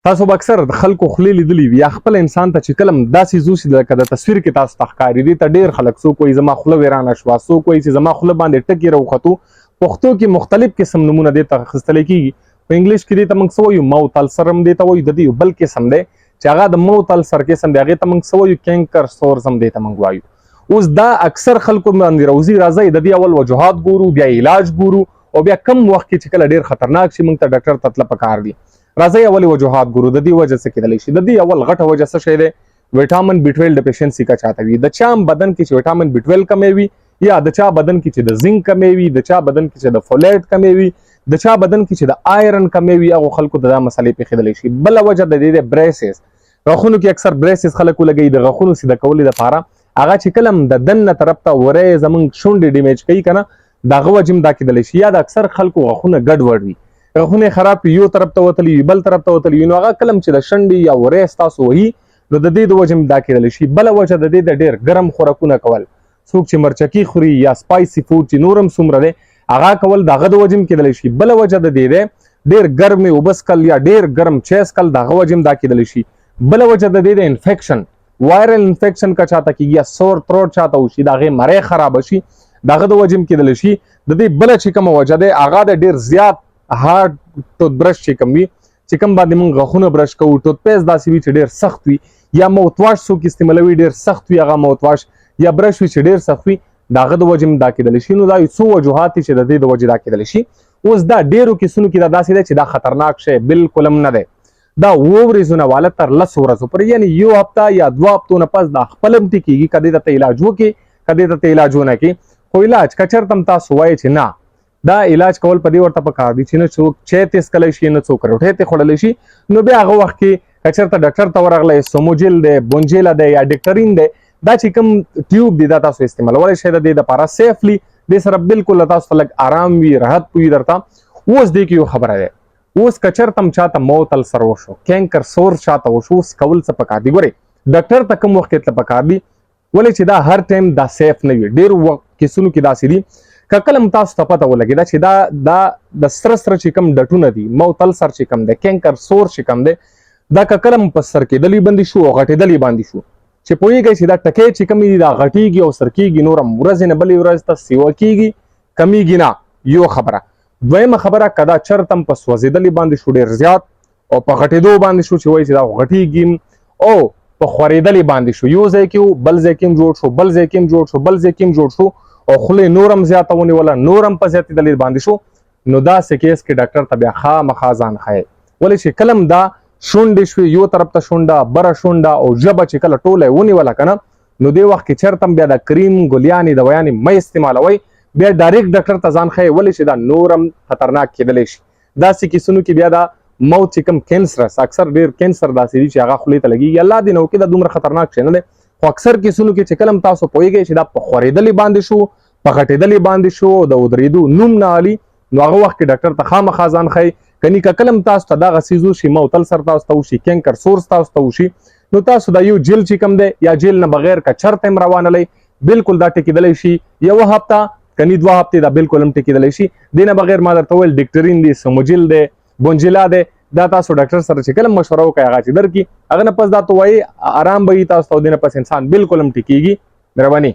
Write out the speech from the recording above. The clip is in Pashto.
تاسو به اکثر د خلکو خولې لیدلي وي یا خپل انسان ته چې کله داسې زوسي لکه د تصویر کې تاسو ته ښکاري دي ته ډېر خلک څوک وایي زما خوله ویرانه شوه، څوک وایي چې زما خوله باندې ټکي راوختو. پښتو کې مختلف قسم نومونه دې ته اخیستلی کېږي. په انګلیش کې دې ته موږ څه وایو موت السر هم دې ته وایو، د دې یو بل قسم دی چې هغه د موت السر قسم دی، هغې ته موږ څه وایو کینکر سورز هم دې ته موږ وایو. اوس دا اکثر خلکو باندې راوځي، راځئ د دې اول وجوهات ګورو، بیا علاج ګورو او بیا کم وخت کې چې کله ډېر خطرناک شي موږ ته ډاکټر ته تله پکار دي. راځئ اول وجوهات ګورو. د دې وجه څه کېدلی شي؟ د دې اول غټه وجه څه شی دی؟ ویټامین B12 ډیفیشنسي که چاته وي، د چا بدن کې چې ویټامین B12 کمی وي یا د چا بدن کې چې د زنک کمی وي، د چا بدن کې چې د فولیټ کمی وي، د چا بدن کې چې د آیرن کمی وي، هغو خلکو ته دا مسلې پیښېدلی شي. بله وجه د دې د بریسز، غاښونو کې اکثر بریسز خلک ولګوي د غاښونو سیده کولو دپاره. هغه چې کله هم د دننه طرف ته وری زموږ شونډې ډیمیج کوي که نه، د هغه وجې هم دا کېدلی شي. یا د اکثر خلکو غاښونه ګډوډ وي، غاښونه یې خراب وي، یو طرف ته وتلي وي بل طرف ته وتلي وي، نو هغه کله هم چې د شونډې یا وری ستاسو وهي نو د دې د وجې هم دا کېدلی شي. بله وجه د دې د ډېر ګرم خوراکونه کول، څوک چې مرچکي خوري یا سپایسي فوډ چې نور هم څومره دی هغه کول، د هغه د وجې هم کېدلی شي. بله وجه د دې دی ډېر ګرمې اوبه څښل یا ډېر ګرم چای څښل، د هغه وجې هم دا کېدلی شي. بله وجه د دې د انفیکشن، وایرل انفیکشن که چاته کېږي یا سور تروټ چاته وشي، د هغې مرۍ خرابه شي، د هغه د وجې هم کېدلی شي. د دې بله چې کومه وجه دی هغه د ډېر زیات هارډ ټوت برش چې کوم وي، چې کوم باندې موږ غاښونه برش کوو، ټوت پیسټ داسې وي چې ډېر سخت وي، یا موت واش څوک استعمالوي ډېر سخت وي هغه موت واش، یا برش وي چې ډېر سخت وي، د هغه د وجې هم دا کېدلی شي. نو دا یو څو وجوهات دي چې د دې د وجې دا کېدلی شي. اوس دا ډېرو کیسونو کې دا داسې دی چې دا خطرناک شی بالکل هم نه دی. دا 7 ورځو نه واله تر 10 ورځو پورې، یعنې یو هفته یا 2 هفتو نه پس دا خپل هم ټیکېږي که دې ته علاج وکړي که دې ته علاج ونه کړي. خو علاج که چېرته هم تاسو وایئ چې نه دا علاج کول په دې ورته پکار دي چې نه څوک چای تېسکلی شي نه څوک روټۍ ترې خوړلی شي، نو بیا هغه وخت کې که چېرته ډاکټر ته ورغلی سوموجیل دی، بونجیله دی یا ډکټرین دی، دا چې کوم ټیوب دی دا تاسو استعمالولی شئ د دې دپاره سیفلی، دې سره بالکل تاسو ته لږ آرام وي، راحت وي درته. اوس دې کې یو خبره دی، اوس که چېرته هم چاته موت السر وشو، کینکر سور چاته وشو، اوس کول څه پکار دي؟ ګورئ ډاکټر ته کوم وخت کې تله پکار دي، ولې چې دا هر ټایم دا سیف نه وي. ډېرو کیسونو کې داسې دي که کله هم تاسو ته پته ولګېده چې دا د سره چې کوم ډټونه دي، موت السر چې کوم دی، کینکر سور چې کوم دی، دا که کله هم په سر کېدلي باندې شو او غټېدلي باندې شو، چې پوهېږئ چې دا ټکی چې کوم دي دا غټېږي او سر کېږي، نور هم ورځې نه بلې ورځ ته سیوه کېږي، کمیږي نه. یو خبره. دویمه خبره، که دا چرته هم په سوځېدلي باندې شو ډېر زیات او په غټېدو باندې شو چې وایي چې دا غټېږي او په خورېدلې باندې شو، یو ځای کې بل ځای کې هم جوړ شو، بل ځای کې هم جوړ شو، بل ځای کې هم جوړ شو او خولې نور هم زیاته ونیوله، نور هم په زیاتېدلې باندې شو، نو داسې کیس کې ډاکټر ته بیا خامخا ځان ښایي. ولې چې کله هم دا شونډې شوې، یو طرف ته شونډه، بره شونډه او ژبه چې کله ټوله یې ونیوله که نه، نو دې وخت کې چېرته هم بیا د کریم ګلیانې دوایانې مه استعمالوئ، بیا ډایرکټ ډاکټر ته ځان ښایي، ولې چې دا نور هم خطرناک کېدلی شي. داسې کیسونو کې بیا دا موت چې کوم کینسرس، اکثر ډېر کینسر داسې دي چې هغه خولې ته لګېږي، الله دې نه وکړي دا دومره خطرناک شی نه دی. خو اکثر کیسونو کې چې کله هم تاسو پوهېږئ چې دا په خورېدلې باندې شو، په غټېدلې باندې شو، د ودرېدو نوم نه علي، نو هغه وخت کې ډاکټر ته خامخا ځان ښایي. کني که کله هم تاسو ته دغه څیز وشي، موت السر تاسو ته وشي، کینکر سورس تاسو ته وشي، نو تاسو دا یو جیل چې کوم دی یا جیل نه بغیر که چرته هم روانلی، بالکل دا ټکېدلی شي یوه هفته کني 2 هفتې، دا بالکل هم ټکېدلی شي. دې نه بغیر ما درته وویل ډکټرین دی، سوموجیل دی، بونجیلا دی، دا تاسو ډاکټر سره چې کله مشوره وکړئ هغه چې درکړي، هغه نه پس دا ته وایي آرام به وي تاسو ته، او دې نه پس انسان بالکل هم ټکېږي. مهرباني.